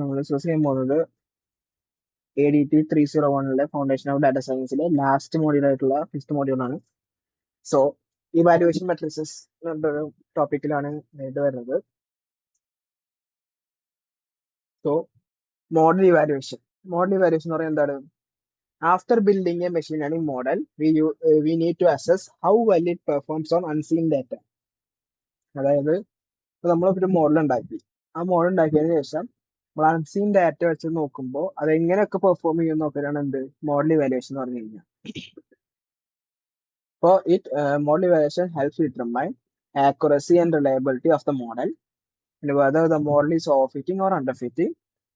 നമ്മൾ ഡിസ്കസ് ചെയ്യാൻ പോകുന്നത് ADT 301 ഫൗണ്ടേഷൻ ഓഫ് ഡാറ്റ സയൻസിലെ ലാസ്റ്റ് മോഡ്യൂൾ ആയിട്ടുള്ള ഫിഫ്ത് മോഡ്യൂളാണ്. സോ ഇവാലുവേഷൻ മെട്രിക്സസ് എന്നൊരു ടോപ്പിക്കിലാണ് ഇത് വരുന്നത്. സോ മോഡൽ ഇവാലുവേഷൻ എന്ന് പറയുന്നത് എന്താണ്? After building a machine learning model we need to assess how well it performs on unseen data. അതായത് നമ്മളൊരു മോഡൽ ഉണ്ടാക്കി, ആ മോഡൽ ഉണ്ടാക്കിയതിനു ശേഷം നമ്മൾ അൺസീൻ ഡാറ്റ വെച്ച് നോക്കുമ്പോൾ അത് എങ്ങനെയൊക്കെ പെർഫോം ചെയ്യുന്ന നോക്കലാണ് എന്ത് മോഡൽ ഇവാലുവേഷൻ എന്ന് പറഞ്ഞു കഴിഞ്ഞാൽ. അപ്പോൾ model evaluation helps determine accuracy and reliability of the model, and whether the model is overfitting or underfitting,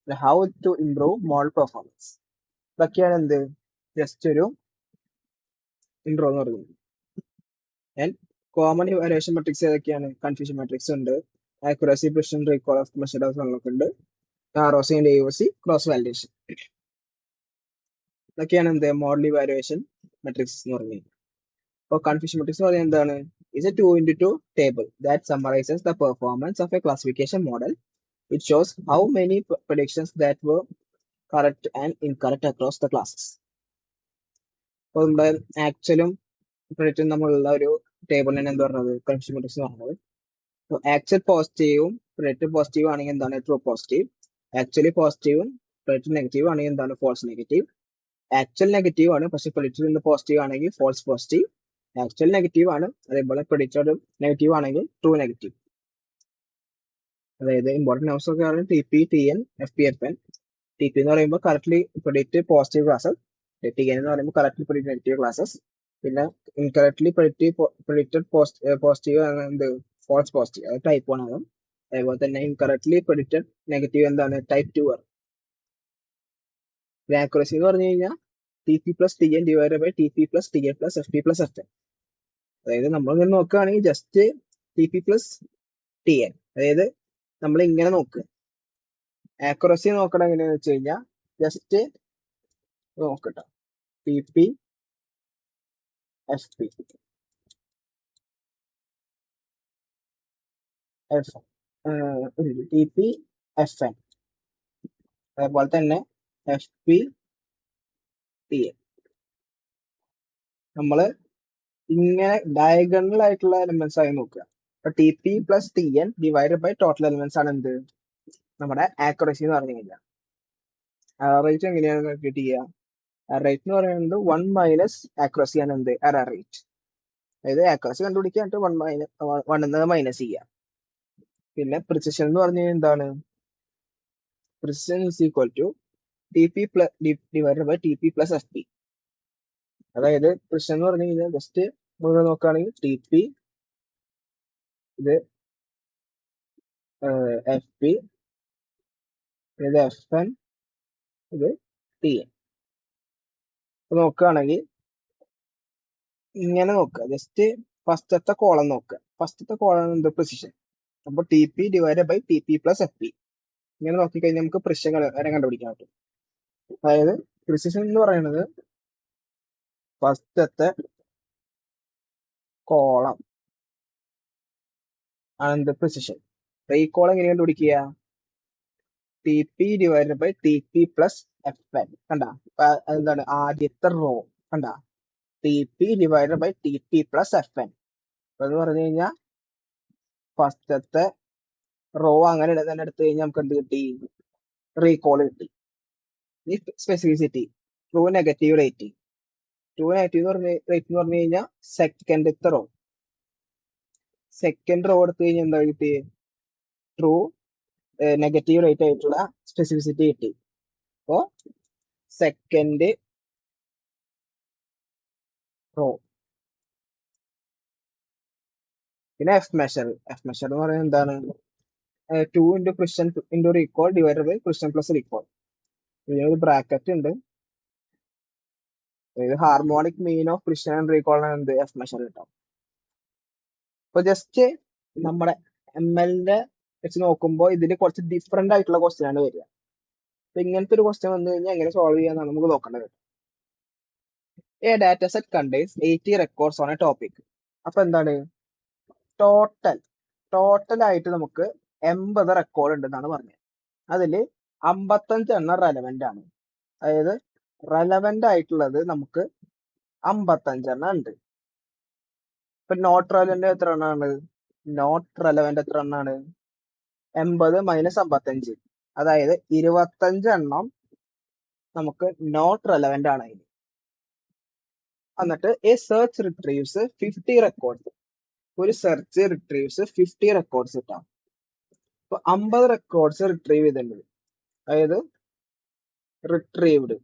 and how to improve model performance. ഇതൊക്കെയാണ് എന്ത് ജസ്റ്റ് ഒരു ഇൻട്രോ എന്ന് പറയുന്നത്. ആൻഡ് കോമൺ ഇവാലുവേഷൻ മെട്രിക്സ് ഏതൊക്കെയാണ്? കൺഫ്യൂഷൻ മെട്രിക്സ് ഉണ്ട്, accuracy, precision, recall of measured ഉണ്ട്, ROC and AOC, cross validation. ഇതൊക്കെയാണ് എന്ത് മോഡൽ ഇവാലുവേഷൻ മെട്രിക്സ് എന്ന് പറയുന്നത്. അപ്പോൾ കൺഫ്യൂഷൻ മെട്രിക്സ് പറയുന്നത് എന്താണ്? is a 2x2 table that summarizes the performance of a classification model. It shows how many predictions that were correct and incorrect across the classes. അപ്പോൾ നമ്മുടെ ആക്ച്വലും പ്രെഡിക്റ്റും തമ്മിലുള്ള ഒരു ടേബിളിനാണ് എന്ത് പറഞ്ഞത്? കൺഫ്യൂഷൻ മെട്രിക്സ് എന്ന് പറഞ്ഞത്. അപ്പോൾ ആക്ച്വൽ പോസിറ്റീവും പ്രെഡിക്റ്റ് പോസിറ്റീവ് ആണെങ്കിൽ എന്താണ്? True positive. ആക്ച്വലി പോസിറ്റീവും പ്രെഡിക്റ്റ് നെഗറ്റീവ് ആണെങ്കിൽ എന്താണ്? False negative. ആക്ച്വൽ നെഗറ്റീവ് ആണ്, പക്ഷെ പ്രെഡിക്റ്റഡ് നിന്ന് പോസിറ്റീവ് ആണെങ്കിൽ ഫോൾസ് പോസിറ്റീവ്. ആക്ച്വൽ നെഗറ്റീവ് ആണ്, അതേപോലെ പ്രെഡിക്റ്റഡ് നെഗറ്റീവ് ആണെങ്കിൽ ട്രൂ നെഗറ്റീവ്. അതായത് ഇമ്പോർട്ടൻറ്റ് നമ്പേഴ്സ് ഒക്കെ ആണ് TP, TN, FP, FN. TP എന്ന് പറയുമ്പോൾ correctly predict positive classes, TN എന്ന് പറയുമ്പോൾ കറക്റ്റ്ലി പ്രെഡിക്റ്റ് നെഗറ്റീവ് ക്ലാസ്സസ്, പിന്നെ ഇൻകറക്റ്റ്ലി പ്രെഡിക്റ്റഡ് പോസിറ്റീവ് എന്ത്? ഫോൾസ് പോസിറ്റീവ്, അത് ടൈപ്പ് 1 ആകും. അതേപോലെ തന്നെ ഇൻകറക്റ്റ്ലി പ്രെഡിക്റ്റഡ് നെഗറ്റീവ് എന്താണ്? ടൈപ്പ് 2 ആണ്. ആക്യുറസി എന്ന് പറഞ്ഞു കഴിഞ്ഞാൽ TP + TN / TP + TN + FP + FN. അതായത് നമ്മൾ ഇങ്ങനെ നോക്കുകയാണെങ്കിൽ ജസ്റ്റ് TP + TN, അതായത് നമ്മൾ ഇങ്ങനെ നോക്കുക. ആക്യുറസി നോക്കണം എങ്ങനെയാന്ന് വെച്ച് കഴിഞ്ഞാൽ ജസ്റ്റ് നോക്കട്ടെ, TP, FP, TP, FN, അതേപോലെ തന്നെ FP, TN. നമ്മള് ഇങ്ങനെ ഡയഗണൽ ആയിട്ടുള്ള എലിമെന്റ്സ് ആയി നോക്കുക. അപ്പൊ TP + TN / ടോട്ടൽ എലിമെന്റ്സ് ആണ് എന്ത്? നമ്മുടെ ആക്യുറസി എന്ന് പറഞ്ഞു കഴിഞ്ഞാൽ. റേറ്റ് എങ്ങനെയാണ് കാൽക്കുലേറ്റ് ചെയ്യുക? റേറ്റ് എന്ന് പറയുന്നത് 1 - ആക്യുറസി ആണ് എന്ത്? Error rate. അതായത് ആക്യുറസി കണ്ടുപിടിക്കാൻ 1 എന്നത് മൈനസ് ചെയ്യുക. പിന്നെ പ്രിസിഷൻ എന്ന് പറഞ്ഞു കഴിഞ്ഞാൽ എന്താണ്? Precision is equal to TP / TP + FP. അതായത് പ്രിസിഷൻ എന്ന് പറഞ്ഞു കഴിഞ്ഞാൽ ജസ്റ്റ് നമ്മൾ നോക്കുകയാണെങ്കിൽ TP, ഇത് FP, ഇത് FN, ഇത് TN. നോക്കുകയാണെങ്കിൽ ഇങ്ങനെ നോക്കുക, ജസ്റ്റ് ഫസ്റ്റത്തെ കോളം നോക്കുക. ഫസ്റ്റത്തെ കോളം എന്ത്? പ്രിസിഷൻ. അപ്പോൾ TP / TP + FP. ഇങ്ങനെ നോക്കിക്കഴിഞ്ഞാൽ നമുക്ക് പ്രിസിഷൻ വരെ കണ്ടുപിടിക്കാൻ പറ്റും. അതായത് പ്രിസിഷൻ എന്ന് പറയുന്നത് ഫസ്റ്റത്തെ കോളം ആണ് എന്ത്? പ്രിസിഷൻ. ഈ കോളം എങ്ങനെ കണ്ടുപിടിക്കുക? TP / TP + FN. കണ്ട എന്താണ്? ആദ്യത്തെ റോ കണ്ട, TP / TP + FN എന്ന് പറഞ്ഞു കഴിഞ്ഞാൽ ഫസ്റ്റത്തെ റോ അങ്ങനെ തന്നെ എടുത്തു കഴിഞ്ഞാൽ നമുക്ക് എന്ത് കിട്ടി? റീകോൾ കിട്ടി. ഈ specificity true negative rate. True negative rate എന്ന് പറഞ്ഞു കഴിഞ്ഞാൽ സെക്കൻഡത്തെ റോ. സെക്കൻഡ് റോ എടുത്തു കഴിഞ്ഞാൽ എന്താ കിട്ടി? ട്രൂ നെഗറ്റീവ് റേറ്റ് ആയിട്ടുള്ള സ്പെസിഫിസിറ്റി കിട്ടി. അപ്പോ സെക്കൻഡ് റോ. പിന്നെ F മെഷർ എന്ന് പറയുന്നത് എന്താണ്? 2 × പ്രിസിഷൻ × റീകോൾ / പ്രിസിഷൻ + റീകോൾ. ഇതിനൊരു ബ്രാക്കറ്റ് ഉണ്ട്. അതായത് harmonic mean of precision and recall ആണ് എന്ത്? F മെഷർ കിട്ടും. അപ്പൊ ജസ്റ്റ് നമ്മുടെ ML വെച്ച് നോക്കുമ്പോൾ ഇതിൽ കുറച്ച് ഡിഫറെന്റ് ആയിട്ടുള്ള ക്വസ്റ്റ്യൻ ആണ് വരിക. അപ്പൊ ഇങ്ങനത്തെ ഒരു ക്വസ്റ്റ്യൻ വന്നു കഴിഞ്ഞാൽ എങ്ങനെ സോൾവ് ചെയ്യാന്നാണ് നമുക്ക് നോക്കേണ്ടത്. A data set contains 80 records on a topic. അപ്പൊ എന്താണ്? ടോട്ടൽ ആയിട്ട് നമുക്ക് 80 റെക്കോർഡ് ഉണ്ടെന്നാണ് പറഞ്ഞത്. അതിൽ 55 എണ്ണം റെലവെന്റ് ആണ്. അതായത് റെലവെന്റ് ആയിട്ടുള്ളത് നമുക്ക് 55 എണ്ണം ഉണ്ട്. ഇപ്പൊ നോട്ട് റെലവെന്റ് എത്ര എണ്ണമാണ്? നോട്ട് റെലവെന്റ് എത്ര എണ്ണമാണ്? 80 മൈനസ് 55, അതായത് 25 എണ്ണം നമുക്ക് നോട്ട് റെലവെന്റ് ആണ് അതിന്. എന്നിട്ട് എ സെർച്ച് റിട്രീവ്സ് 50 റെക്കോർഡ്സ്. ഒരു സെർച്ച് റിട്രീവ്സ് 50 റെക്കോർഡ്സ് കിട്ടാം. അപ്പൊ 50 റെക്കോർഡ്സ് റിട്രീവ് ചെയ്തിട്ടുണ്ട്. അതായത് റിട്രീവ്ഡ്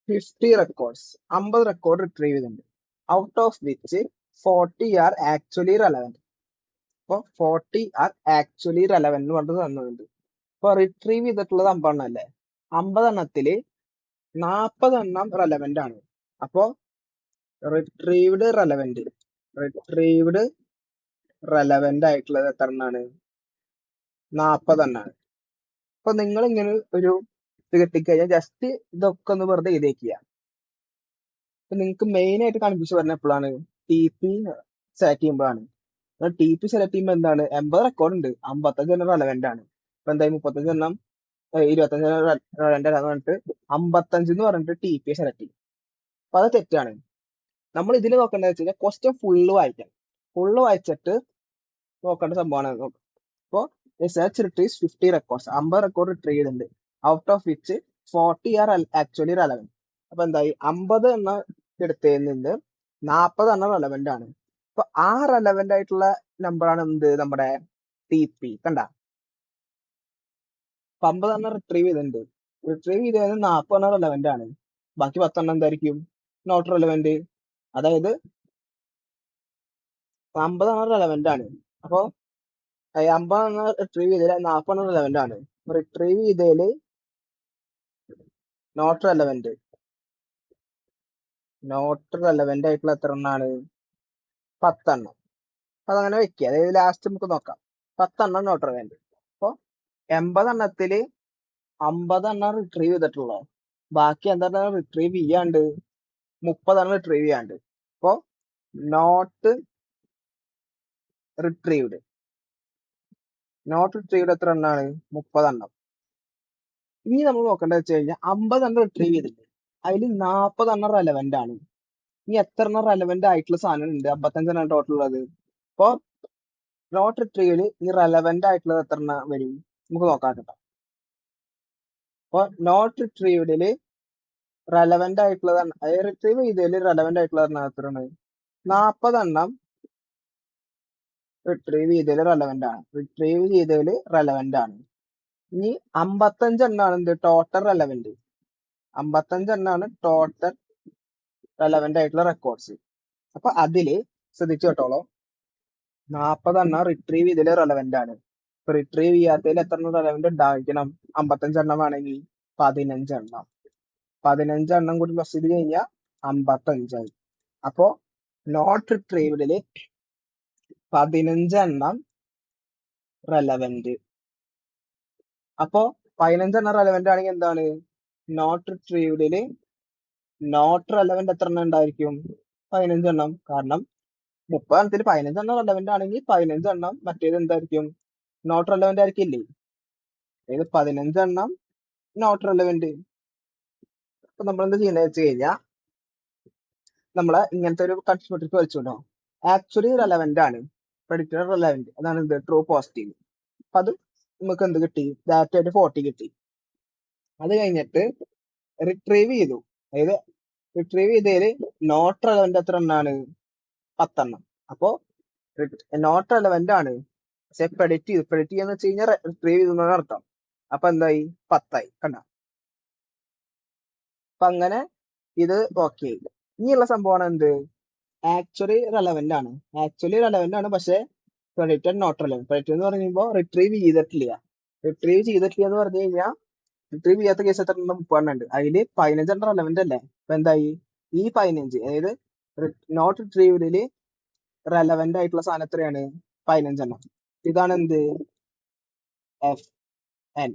50 റെക്കോർഡ്സ്, 50 റെക്കോർഡ് റിട്രീവ് ചെയ്തിട്ടുണ്ട്. Out of which 40 are actually relevant. അപ്പൊ 40 ആർ ആക്ച്വലി റെലവെന്റ് എന്ന് പറഞ്ഞിട്ട് തന്നിട്ടുണ്ട്. ഇപ്പൊ റിട്രീവ് ചെയ്തിട്ടുള്ളത് 50 എണ്ണം അല്ലേ? 50 എണ്ണത്തില് 40 എണ്ണം റെലവെന്റ് ആണ്. അപ്പോ റിട്രീവ്ഡ് റെലവെന്റ് ആയിട്ടുള്ളത് എത്ര എണ്ണാണ്? 40 എണ്ണാണ്. അപ്പൊ നിങ്ങൾ ഇങ്ങനെ ഒരു ഇത് കിട്ടിക്കഴിഞ്ഞാൽ ജസ്റ്റ് ഇതൊക്കെ ഒന്ന് വെറുതെ എഴുതിക്കുക. അപ്പൊ നിങ്ങൾക്ക് മെയിൻ ആയിട്ട് കൺഫ്യൂഷൻ വരുന്ന എപ്പോഴാണ്? ടി പി സെലക്ട് ചെയ്യുമ്പോഴാണ്. ടി പി സെലക്ട് ചെയ്യുമ്പോൾ എന്താണ്? 80 റെക്കോർഡ് ഉണ്ട്, 55 എണ്ണം റെലവെന്റ് ആണ്. അപ്പൊ എന്തായാലും 35 എണ്ണം 25 എണ്ണം റെലവെന്റ് ആണെന്ന് പറഞ്ഞിട്ട് 55 എന്ന് പറഞ്ഞിട്ട് ടി പി സെലക്ട് ചെയ്യും. അപ്പൊ അത് തെറ്റാണ്. നമ്മൾ ഇതിൽ നോക്കേണ്ടത് വെച്ച് കഴിഞ്ഞാൽ ക്വസ്റ്റ്യൻ ഫുള്ള് വായിക്കണം. ഫുള്ള് വായിച്ചിട്ട് നോക്കേണ്ട സംഭവമാണ്. അപ്പോ search retrieves 50 records, 50 record retrieve ചെയ്തിട്ടുണ്ട്. Out of which 40 are actually relevant. അപ്പൊ എന്തായി? 50 എണ്ണം എടുത്തതിൽ നിന്ന് 40 എണ്ണം റെലവെന്റ് ആണ്. അപ്പൊ ആ റെലവെന്റ് ആയിട്ടുള്ള നമ്പറാണ് എന്ത്? നമ്മുടെ ടി പി. കണ്ട, 50 എണ്ണം റിട്രീവ് ചെയ്തിട്ടുണ്ട്. റിട്രീവ് ചെയ്തതിന് 40 എണ്ണം റെലവെന്റ് ആണ്. ബാക്കി 10 എണ്ണം എന്തായിരിക്കും? Not relevant. അതായത് 50 എണ്ണം റെലവെന്റ് ആണ്. അപ്പൊ 50 എണ്ണം റിട്രീവ് ചെയ്തതിൽ 40 എണ്ണം റെലവെന്റ് ആണ്. റിട്രീവ് ചെയ്തതില് നോട്ട് റെലവെന്റ് ആയിട്ടുള്ള എത്ര എണ്ണാണ്? 10 എണ്ണം. അതങ്ങനെ വെക്കുക. അതായത് ലാസ്റ്റ് നമുക്ക് നോക്കാം. 10 എണ്ണം നോട്ട് റെലവെന്റ്. അപ്പൊ 80 എണ്ണത്തില് 50 എണ്ണം റിട്രീവ് ചെയ്തിട്ടുള്ളൂ. ബാക്കി എന്താണ് റിട്രീവ് ചെയ്യാണ്ട്? 30 എണ്ണം റിട്രീവ് ചെയ്യാണ്ട്. അപ്പൊ നോട്ട് റിട്രീവ്ഡ് എത്ര എണ്ണാണ്? 30 എണ്ണം. ഇനി നമ്മൾ നോക്കേണ്ടത് വെച്ച് കഴിഞ്ഞാൽ 50 എണ്ണം റിട്രീവ് ചെയ്തിട്ടുണ്ട്, അതിൽ 40 എണ്ണം റെലവെന്റ് ആണ്. ഇനി എത്ര എണ്ണം റെലവെന്റ് ആയിട്ടുള്ള സാധനം ഉണ്ട്? 55 എണ്ണം ടോട്ടൽ ഉള്ളത്. അപ്പൊ നോട്ട് റിട്രീവില് ഈ റെലവെന്റ് ആയിട്ടുള്ളത് എത്ര എണ്ണം വരും? നമുക്ക് നോക്കാം കേട്ടോ. അപ്പൊ നോട്ട് റിട്രീവ്ഡില് റെലവെന്റ് ആയിട്ടുള്ളത്, അതായത് റിട്രീവ് ചെയ്തതിൽ റെലവെന്റ് ആയിട്ടുള്ളത് എത്രയാണ്? 40 എണ്ണം റിട്രീവ് ചെയ്തതിൽ റെലവെന്റ് ആണ്. ഇനി 55 എണ്ണാണ് എന്ത്? Total relevant. 55 എണ്ണാണ് ടോട്ടൽ റെലവെന്റ് ആയിട്ടുള്ള റെക്കോർഡ്സ്. അപ്പൊ അതില് ശ്രദ്ധിച്ചു കേട്ടോളൂ, 40 എണ്ണം റിട്രീവ് ചെയ്തതിൽ റെലവെന്റ് ആണ്. ഇപ്പൊ റിട്രീവ് ചെയ്യാത്തതിൽ എത്ര എണ്ണം റെലവെന്റ് ഉണ്ടായിരിക്കണം? 55 എണ്ണം ആണെങ്കിൽ 15 എണ്ണം. 15 എണ്ണം കൂടി പ്ലസ് ചെയ്ത് കഴിഞ്ഞാൽ 55 ആയി. അപ്പോ നോട്ട് റിട്രീവ്ഡില് 15 എണ്ണം റെലവെന്റ്. അപ്പോ 15 എണ്ണം റെലവെന്റ് ആണെങ്കിൽ എന്താണ്? നോട്ട് റിട്രീവ്ഡില് നോട്ട് റെലവെന്റ് എത്ര എണ്ണം ഉണ്ടായിരിക്കും? 15 എണ്ണം. കാരണം 30 എണ്ണത്തിൽ 15 എണ്ണം റെലവെന്റ് ആണെങ്കിൽ 15 എണ്ണം മറ്റേത് എന്തായിരിക്കും? നോട്ട് റെലവെന്റ് ആയിരിക്കില്ലേ? അതായത് 15 എണ്ണം നോട്ട് റെലവെന്റ്. അപ്പൊ നമ്മൾ എന്താ ചെയ്യേണ്ടത് വെച്ച് കഴിഞ്ഞാൽ, നമ്മളെ ഇങ്ങനത്തെ ഒരു കൺഫ്യൂഷൻ മെട്രിക്സ് വരച്ചുകൊണ്ടോ, ആക്ച്വലി റെലവെന്റ് ആണ്, പ്രെഡിക്റ്റഡ് റെലവെന്റ്, അതാണ് എന്ത്? True positive. അപ്പൊ അത് നമുക്ക് എന്ത് കിട്ടി? ഡാറ്റ ആയിട്ട് 40 കിട്ടി. അത് കഴിഞ്ഞിട്ട് റിട്രീവ് ചെയ്തു. അതായത് റിട്രീവ് ചെയ്തതിൽ നോട്ട് റെലവെന്റ് എത്ര എണ്ണാണ്? 10 എണ്ണം. അപ്പോ നോട്ട് റെലവെന്റ് ആണ്, പക്ഷെ പ്രെഡിക്റ്റ് ചെയ്യാന്ന് വെച്ച് കഴിഞ്ഞാൽ റിട്രീവ് ചെയ്തു എന്നാണ് അർത്ഥം. അപ്പൊ എന്തായി? 10 ആയി. കണ്ട, അപ്പൊ അങ്ങനെ ഇത് ഓക്കെ. ഇനിയുള്ള സംഭവമാണ് എന്ത്? ആക്ച്വലി റെലവെന്റ് ആണ്. പക്ഷെ പ്രെഡിക്റ്റഡ് നോട്ട് റെലവെന്റ്. പ്രെഡിക്റ്റഡ് എന്ന് പറയുമ്പോൾ റിട്രീവ് ചെയ്തിട്ടില്ല എന്ന് പറഞ്ഞു കഴിഞ്ഞാൽ, റിട്രീവ് ചെയ്യാത്ത കേസ് എത്ര എണ്ണം? 30 എണ്ണം ഉണ്ട്. അതില് 15 എണ്ണം റെലവെന്റ് അല്ലേ? അപ്പൊ എന്തായി? ഈ 15, അതായത് നോട്ട് റിട്രീവ്ഡില് റെലവെന്റ് ആയിട്ടുള്ള സാധനം എത്രയാണ്? 15 എണ്ണം. ഇതാണ് എന്ത്? F N.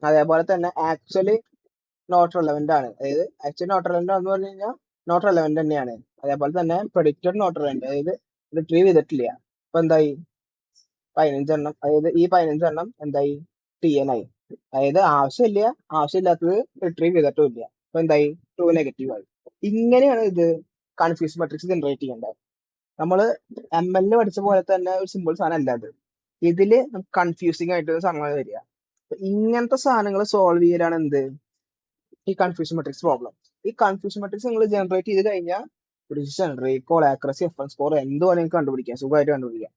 അതേപോലെ തന്നെ ആക്ച്വലി നോട്ട് റെലവെന്റ് ആണ്. അതായത് ആക്ച്വലി നോട്ട് റെലവെന്റ് എന്ന് പറഞ്ഞു കഴിഞ്ഞാൽ നോട്ട് റെലവെന്റ് തന്നെയാണ്. അതേപോലെ തന്നെ പ്രഡിക്റ്റഡ് നോട്ട് റെലവന്റ്, അതായത് റിട്രീവ് ചെയ്തിട്ടില്ല. അപ്പൊ എന്തായി? 15 അതായത് ഈ 15 എന്തായി? TN ആയി. അതായത് ആവശ്യമില്ലാത്തത് റിട്രീവ് ചെയ്തിട്ടും ഇല്ല. അപ്പൊ എന്തായി? ട്രൂ നെഗറ്റീവ് ആയി. ഇങ്ങനെയാണ് ഇത് കൺഫ്യൂഷൻ മെട്രിക്സ് ജനറേറ്റ് ചെയ്യേണ്ടത്. നമ്മള് ML പഠിച്ച പോലെ തന്നെ ഒരു സിമ്പിൾ സാധനം അല്ല അത്. ഇതില് കൺഫ്യൂസിങ് ആയിട്ട് സാധനങ്ങൾ വരിക. അപ്പൊ ഇങ്ങനത്തെ സാധനങ്ങൾ സോൾവ് ചെയ്യലാണ് എന്ത്? ഈ കൺഫ്യൂഷൻ മെട്രിക്സ് പ്രോബ്ലം. ഈ കൺഫ്യൂഷൻ മെട്രിക്സ് നിങ്ങൾ ജനറേറ്റ് ചെയ്ത് കഴിഞ്ഞാൽ precision, recall, accuracy, F score എന്ത് വേണമെങ്കിൽ കണ്ടുപിടിക്കാം, സുഖമായിട്ട് കണ്ടുപിടിക്കാം.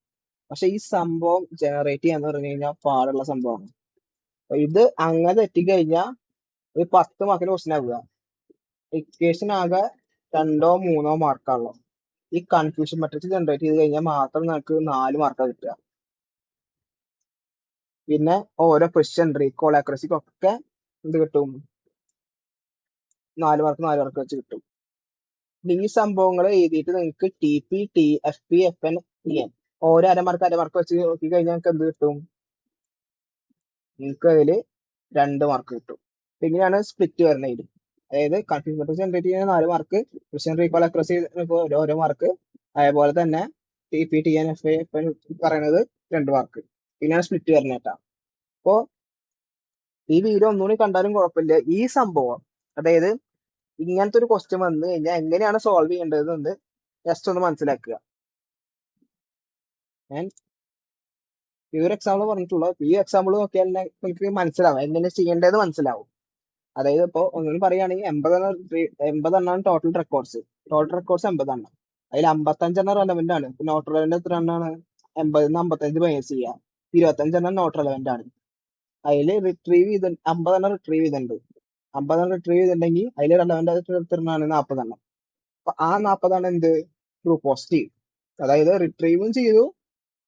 പക്ഷെ ഈ സംഭവം ജനറേറ്റ് ചെയ്യാന്ന് പറഞ്ഞു കഴിഞ്ഞാൽ പാടുള്ള സംഭവമാണ്. അപ്പൊ ഇത് അങ്ങനെ തെറ്റിക്കഴിഞ്ഞാൽ ഒരു 10 മാർക്കിന് ക്വസ്റ്റൻ ആവുക. ഇക്വേഷൻ ആകെ 2-3 മാർക്കാണല്ലോ. ഈ കൺഫ്യൂഷൻ മെട്രിക്സ് ജനറേറ്റ് ചെയ്ത് കഴിഞ്ഞാൽ മാത്രം നമുക്ക് 4 മാർക്കാണ് കിട്ടുക. പിന്നെ ഓരോ പ്രിസിഷൻ, റീകോൾ, ആക്യുറസിക്കൊക്കെ എന്ത് കിട്ടും? 4 മാർക്ക് വെച്ച് കിട്ടും. ഈ സംഭവങ്ങൾ എഴുതിയിട്ട് നിങ്ങൾക്ക് TP, TFP, FN, TN ഓരോ അരമാർക്ക് വെച്ച് നോക്കി കഴിഞ്ഞാൽ നിങ്ങൾക്ക് എന്ത് കിട്ടും? നിങ്ങൾക്ക് അതിൽ 2 മാർക്ക് കിട്ടും. പിന്നെയാണ് സ്പ്ലിറ്റ് വരുന്നത്. അതായത് കൺഫ്യൂഷൻ മെട്രിക്സ് ജനറേറ്റ് ചെയ്യുന്ന 4 മാർക്ക്, പ്രിസിഷൻ, റീകോൾ, ആക്യുറസി ഓരോ മാർക്ക്, അതേപോലെ തന്നെ TP, TN, FA, FN പറയുന്നത് 2 മാർക്ക്. പിന്നെയാണ് സ്പ്ലിറ്റ് വരുന്നത് കേട്ടോ. അപ്പോ ഈ വീഡിയോ ഒന്നുകൂടി കണ്ടാലും കുഴപ്പമില്ല. ഈ സംഭവം, അതായത് ഇങ്ങനത്തെ ഒരു ക്വസ്റ്റ്യൻ വന്നു കഴിഞ്ഞാൽ എങ്ങനെയാണ് സോൾവ് ചെയ്യേണ്ടതെന്ന് ജസ്റ്റ് ഒന്ന് മനസ്സിലാക്കുക. ഞാൻ ഈ ഒരു എക്സാമ്പിൾ പറഞ്ഞിട്ടുള്ളൂ. ഈ എക്സാമ്പിൾ നോക്കിയാൽ നിങ്ങൾക്ക് മനസ്സിലാവും എങ്ങനെ ചെയ്യേണ്ടത് മനസ്സിലാവും. അതായത് ഇപ്പൊ ഒന്നും പറയുകയാണെങ്കിൽ 80 ടോട്ടൽ റെക്കോർഡ്സ്. 80 അതിൽ 55 റെലവെന്റ് ആണ്. നോട്ട് റെലവെന്റ് എത്ര എണ്ണാണ്? 80 55 മൈനസ് ചെയ്യുക, 25 നോട്ട് റെലവെന്റ് ആണ്. അതിൽ റിട്രീവ് ചെയ്ത് 50 റിട്രീവ് ചെയ്തിട്ടുണ്ട്. 50 റിട്രീവ് ചെയ്തിട്ടുണ്ടെങ്കിൽ അതിൽ റെലവെന്റ് എത്ര എണ്ണാണ്? 40. അപ്പൊ ആ 40 എന്ത്? True positive. അതായത് റിട്രീവും ചെയ്തു,